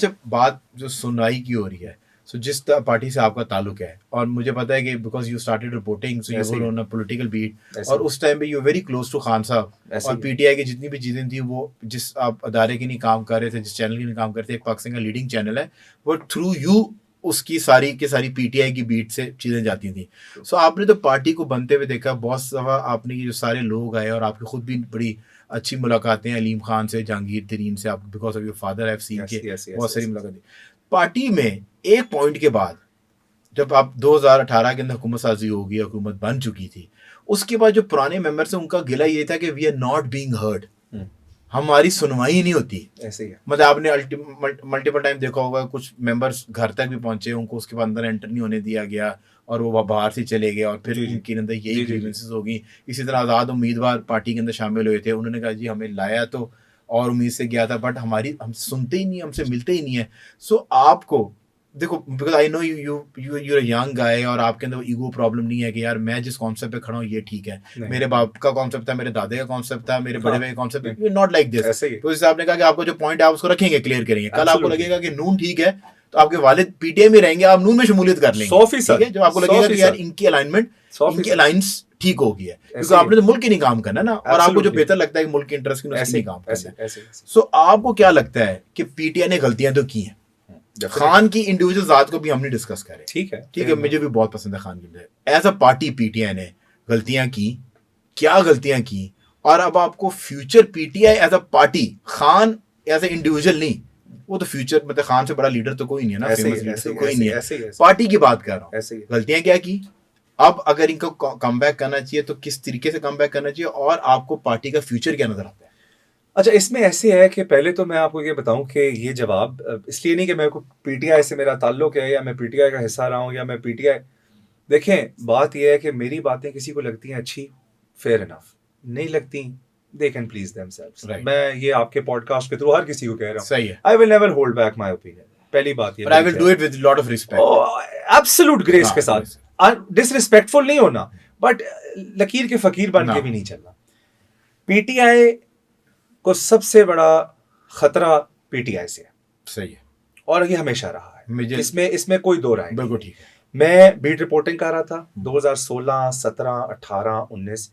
अच्छा बात जो सुनवाई की हो रही है, सो जिस पार्टी से आपका ताल्लुक है, और मुझे पता है कि because you started reporting, so you were on a political beat, और उस टाइम पे you very close to Khan Sahab, और पीटीआई की जितनी भी चीज़ें थी वो जिस आप अदारे के नहीं काम कर रहे थे, जिस चैनल के नहीं काम कर रहे थे, एक पाकिस्तान का लीडिंग चैनल है, वो थ्रू यू उसकी सारी की सारी पीटीआई की बीट से चीज़ें जाती थी। सो आपने तो पार्टी को बनते हुए देखा, बहुत दफ़ा आपने ये जो सारे लोग आए, और आपकी खुद भी बड़ी अच्छी मुलाकातें अलीम खान से, जहांगीर तरीन से, आप because of your father have seen के बहुत सारी मुलाकातें। पार्टी में एक पॉइंट के बाद जब आप 2018 के अंदर हुकूमत साजी होगी, हुकूमत बन चुकी थी, उसके बाद जो पुराने मेंबर्स हैं उनका गिला ये था कि we are not being heard, हमारी सुनवाई नहीं होती। ऐसे ही मतलब आपने मल्टीपल टाइम देखा होगा, कुछ मेंबर्स घर तक भी पहुंचे, उनको उसके बाद अंदर एंटर नहीं होने दिया गया, और वो बाहर से चले गए, और फिर उनके अंदर यही ग्रीवेंसेस होगी। इसी तरह आज़ाद उम्मीदवार पार्टी के अंदर शामिल हुए थे, उन्होंने कहा जी हमें लाया तो और उम्मीद से गया था, बट हम सुनते ही नहीं, हमसे मिलते ही नहीं है। सो आपको देखो, because I know you young guy, और आपके अंदर ईगो प्रॉब्लम नहीं है कि यार मैं जिस कॉन्सेप्ट पे खड़ा हूँ ये ठीक है, मेरे बाप का कॉन्सेप्ट था, मेरे दादे का कॉन्सेप्ट था, मेरे बड़े भाई का कॉन्सेप्ट, नॉट लाइक दिस। तो इस आपने कहा कि आपको जो पॉइंट है आप उसको रखेंगे, क्लियर करेंगे। कल आपको लगेगा कि नून ठीक है, तो आपके वालिद पीटीआई में रहेंगे, आप नून में शमूलियत कर लेंगे, ठीक है, जब आपको लगेगा कि यार इनकी अलाइनमेंट, इनकी अलायंस ठीक हो गई है, क्योंकि आपने तो मुल्क की नहीं काम करना ना, और आपको जो बेहतर लगता है कि मुल्क के इंटरेस्ट की नहीं काम करना है। सो आपको क्या लगता है कि पीटीआई ने गलतियां तो की हैं? खान की इंडिविजुअल जात को भी हमने डिस्कस करें, ठीक है, मुझे भी बहुत पसंद है खान की। एज अ पार्टी पीटीआई ने गलतियां की, क्या गलतियां की, और अब आपको future PTI as a party, Khan as a individual नहीं, वो तो फ्यूचर मतलब खान से बड़ा लीडर तो कोई नहीं है ना, फेमस लीडर तो कोई नहीं है, पार्टी की बात कर रहा हूँ। गलतियां क्या की, अब अगर इनको कम बैक करना चाहिए तो किस तरीके से कम बैक करना चाहिए, और आपको पार्टी का फ्यूचर क्या नजर आता है? अच्छा, इसमें ऐसे है कि पहले तो मैं आपको ये बताऊं कि ये जवाब इसलिए नहीं कि मेरे को पीटीआई से मेरा ताल्लुक है, या मैं पीटीआई का हिस्सा रहा हूं, या मैं पीटीआई, देखें बात यह है कि मेरी बातें किसी को लगती हैं अच्छी, फेयर इनफ, नहीं लगती दे कैन प्लीज देमसेल्व्स। मैं ये आपके पॉडकास्ट के थ्रू हर किसी को कह रहा हूं, सही है, I will never hold back my opinion. पहली बात ये, I will do it with lot of respect, absolute grace के साथ, डिसरिस्पेक्टफुल नहीं होना, बट लकीर के फकीर बन के भी नहीं चलना। पीटीआई को सबसे बड़ा खतरा पीटीआई से है, सही है, और ये हमेशा रहा है, इसमें कोई दो राय नहीं। बिल्कुल ठीक है। मैं बीट रिपोर्टिंग कर रहा था 2016, 17, 18, 19,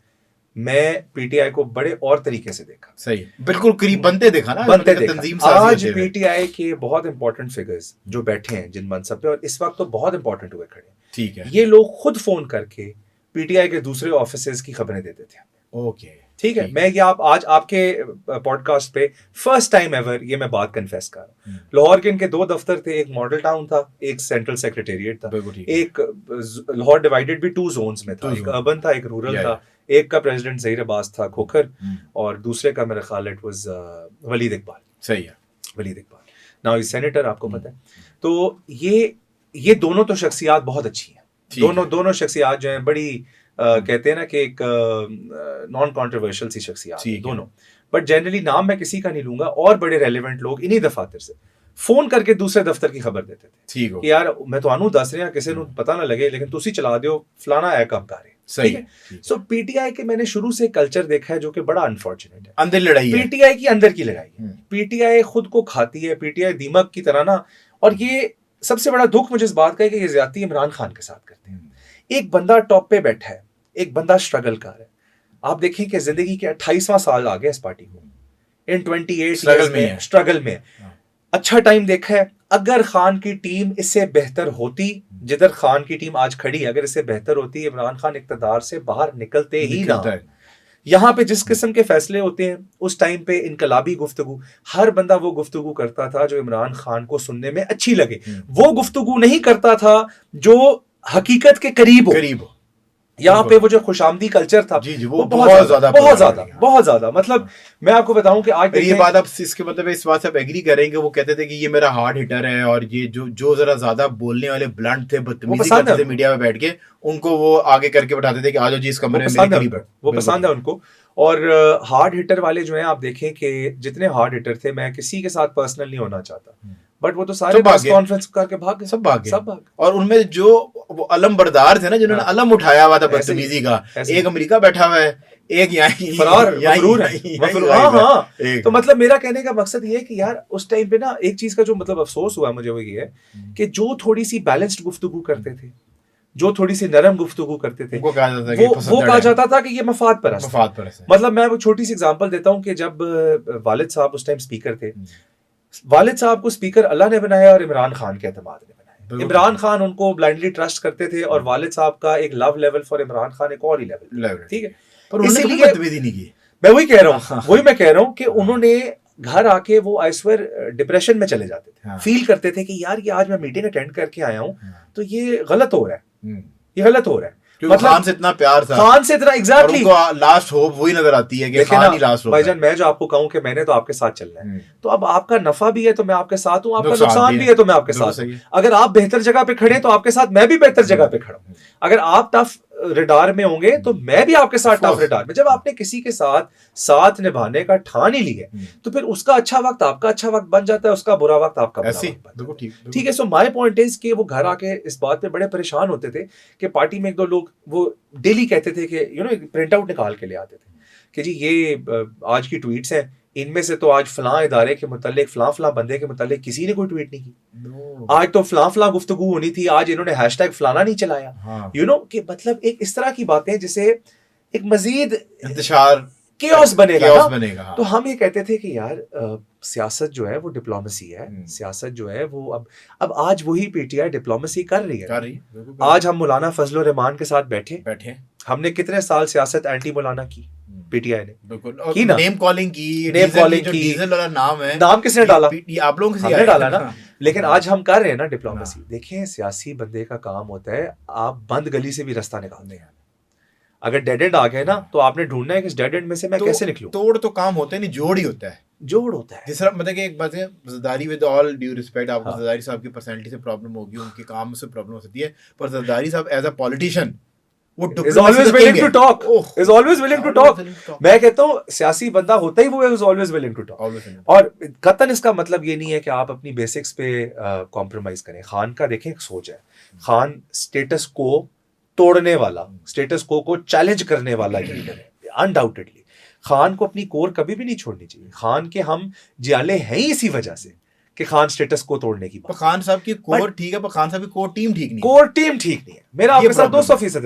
मैं पीटीआई को बड़े और तरीके से देखा, सही है, बिल्कुल करीब बनते देखा ना, बनते देखा। आज पीटीआई के बहुत इंपॉर्टेंट फिगर्स जो बैठे हैं जिन मनसब पे, और इस वक्त तो बहुत इंपॉर्टेंट हुए खड़े, ठीक है, ये लोग खुद फोन करके पीटीआई के दूसरे ऑफिसर्स की खबरें देते थे। ओके, ठीक है, मैं ये आज आपके पॉडकास्ट पे फर्स्ट टाइम एवर ये मैं बात कन्फेस कर रहा हूँ। लाहौर के इनके दो दफ्तर थे, एक मॉडल टाउन था, एक सेंट्रल सेक्रेटेरिएट था, एक लाहौर डिवाइडेड भी 2 जोन्स में था, एक अर्बन था, एक रूरल था, एक का प्रेसिडेंट ज़हीर अब्बास था खोखर, और दूसरे का मेरा ख्याल इट वाज वलीद इकबाल। सही है, Walid Iqbal now is senator, आपको पता है। तो ये दोनों तो शख्सियात बहुत अच्छी हैं, दोनों शख्सियात जो हैं बड़ी कहते हैं ना कि एक नॉन कॉन्ट्रोवर्शियल सी शख्सियत दोनों, बट जनरली नाम मैं किसी का नहीं लूंगा, और बड़े रेलिवेंट लोग इन्हीं दफातर से फोन करके दूसरे दफ्तर की खबर देते थे कि यार मैं तो आनू दस रहा किसी को पता ना लगे, लेकिन तुसी चला दियो फलाना है कब का रहे। सही है। सो पीटीआई के मैंने शुरू से कल्चर देखा है जो कि बड़ा अनफॉर्चुनेट है, अंदर लड़ाई है, पीटीआई की अंदर की लड़ाई है, पीटीआई खुद को खाती है, पीटीआई दीमक की तरह ना। और ये सबसे बड़ा दुख मुझे इस बात का है कि ये ज्यादती इमरान खान के साथ करते हैं। एक बंदा टॉप पे बैठा है, एक बंदा स्ट्रगल कर रहा है। आप देखें कि जिंदगी के 28वां साल आ गया इस पार्टी को, इन 28 स्ट्रगल में अच्छा टाइम देखा है। अगर खान की टीम इससे बेहतर होती, जिधर खान की टीम आज खड़ी, अगर इससे बेहतर होती, इमरान खान इक़्तिदार से बाहर निकलते ही ना। यहाँ पे जिस किस्म के फैसले होते हैं उस टाइम पे इनकलाबी गुफ्तगू, हर बंदा वो गुफ्तगू करता था जो इमरान खान को सुनने में अच्छी लगे, वो गुफ्तगू नहीं करता था जो हकीकत के करीब हो। यहाँ पे वो जो खुशामदी कल्चर था, जी, वो बहुत ज्यादा मतलब मैं आपको बताऊं कि आज ये बात आप इसके मतलब इस बात से आप एग्री करेंगे, वो कहते थे कि ये मेरा हार्ड हिटर है, और ये जो जरा ज्यादा बोलने वाले ब्लंट थे, बदतमीजी करते थे मीडिया में बैठ के, उनको वो आगे करके बैठाते थे कि आज जी इस कमरे में मेरे करीब, वो पसंद है उनको। और हार्ड हिटर वाले जो है आप देखें कि जितने हार्ड हिटर थे, मैं किसी के साथ पर्सनल नहीं होना चाहता, बट वो तो सारे प्रेस कॉन्फ्रेंस करके भाग गए, सब भाग गए। और उनमें जो वो अलम बरदार थे ना जिन्होंने अलम उठाया हुआ था बदतमीजी का, एक अमेरिका बैठा हुआ है, एक तो मतलब मेरा कहने का मकसद ये है कि यार उस टाइम पे ना एक चीज का जो मतलब अफसोस हुआ मुझे वो ये है कि जो थोड़ी सी बैलेंस्ड गुफ्तगू करते थे, जो थोड़ी सी नरम गुफ्तगू करते थे, वो कहा जाता था कि ये मफाद परस्त है। मतलब मैं वो छोटी सी एग्जांपल देता हूँ कि जब वालिद साहब उस टाइम स्पीकर थे, वालिद साहब को स्पीकर अल्लाह ने बनाया और इमरान खान के एतमाद ने बनाया। इमरान खान उनको ब्लाइंडली ट्रस्ट करते थे और वालिद साहब का एक love level for Imran Khan एक और ही लेवल, ठीक है। इसीलिए नहीं की, मैं वही कह रहा हूँ कि उन्होंने घर आके वो आई स्वेयर डिप्रेशन में चले जाते थे, फील करते थे कि यार ये आज मैं मीटिंग अटेंड करके आया हूँ तो ये गलत हो रहा है, ये गलत हो रहा है। मतलब खान से इतना प्यार था, खान से इतना एग्जैक्टली लास्ट होप वही नजर आती है कि खान ही लास्ट होप। भाईजान मैं जो आपको कहूं कि मैंने तो आपके साथ चलना है, तो अब आपका नफा भी है तो मैं आपके साथ हूं, आपका नुकसान भी है तो मैं आपके साथ हूं। अगर आप बेहतर जगह पे खड़े तो आपके साथ मैं भी बेहतर जगह पे खड़ा हूं। अगर आप टफ रिडार में होंगे तो मैं भी आपके साथ टफ रिडार में। जब आपने किसी के साथ निभाने का ठान ही लिया तो फिर उसका अच्छा वक्त आपका अच्छा वक्त बन जाता है, उसका बुरा वक्त आपका बुरा वक्त बन जाता है। ठीक है। सो माय पॉइंट इज कि वो घर आके इस बात पे बड़े परेशान होते थे कि पार्टी में एक दो लोग वो डेली कहते थे कि यू नो प्रिंट आउट निकाल के ले आते थे कि जी ये आज की ट्वीट्स हैं, इनमें से तो आज फलां इदारे के मुतालिक फलां बंदे के मुतालिक किसी ने कोई ट्वीट नहीं की, आज तो फलां गुफ्तगू होनी थी, आज इन्होंने हैशटैग फलाना नहीं चलाया, यू नो कि मतलब एक इस तरह की बातें जिसे एक मजीद इंतशार केओस बनेगा। तो हम ये कहते थे कि यार सियासत जो है वो डिप्लोमेसी है, सियासत जो है वो अब आज वही पीटीआई डिप्लोमेसी कर रही है। आज हम मौलाना फजल रहमान के साथ बैठे हमने कितने साल सियासत एंटी मौलाना की, पीटीआई ने की ना, नेम कॉलिंग की, डीजल वाला नाम है, नाम किसने डाला, आप लोगों ने डाला ना। लेकिन आज हम कर रहे हैं ना डिप्लोमेसी। देखिए सियासी बंदे का काम होता है आप बंद गली से भी रास्ता निकाल दें। अगर डेड एंड आ गए ना तो आपने ढूंढना है कि इस डेड एंड में से मैं कैसे निकलूं। तोड़ तो काम होता है नहीं, जोड़ ही होता है, जोड़ होता है। जिस तरह मतलब कि एक बात है, Zardari with all due respect, आपको ज़रदारी साहब की पर्सनालिटी से प्रॉब्लम होगी, उनके काम से प्रॉब्लम हो सकती है, पर ज़रदारी साहब एज अ पॉलिटिशियन वो is always willing to talk, is always willing to talk। मैं कहता हूँ सियासी बंदा होता ही वो है, is always willing to talk। और कतन इसका मतलब ये नहीं है कि आप अपनी बेसिक्स पे कॉम्प्रोमाइज करें। खान का देखें एक सोच है, खान स्टेटस को तोड़ने वाला, स्टेटस को चैलेंज करने वाला लीडर है अनडाउटेडली। खान को अपनी कोर कभी भी नहीं छोड़नी चाहिए। खान के हम जियाले हैं ही इसी वजह से कि खान स्टेटस को तोड़ने की बात। खान साहब की कोर ठीक है पर खान साहब की कोर टीम ठीक नहीं है। कोर टीम ठीक नहीं है, मेरा आपके साथ 200%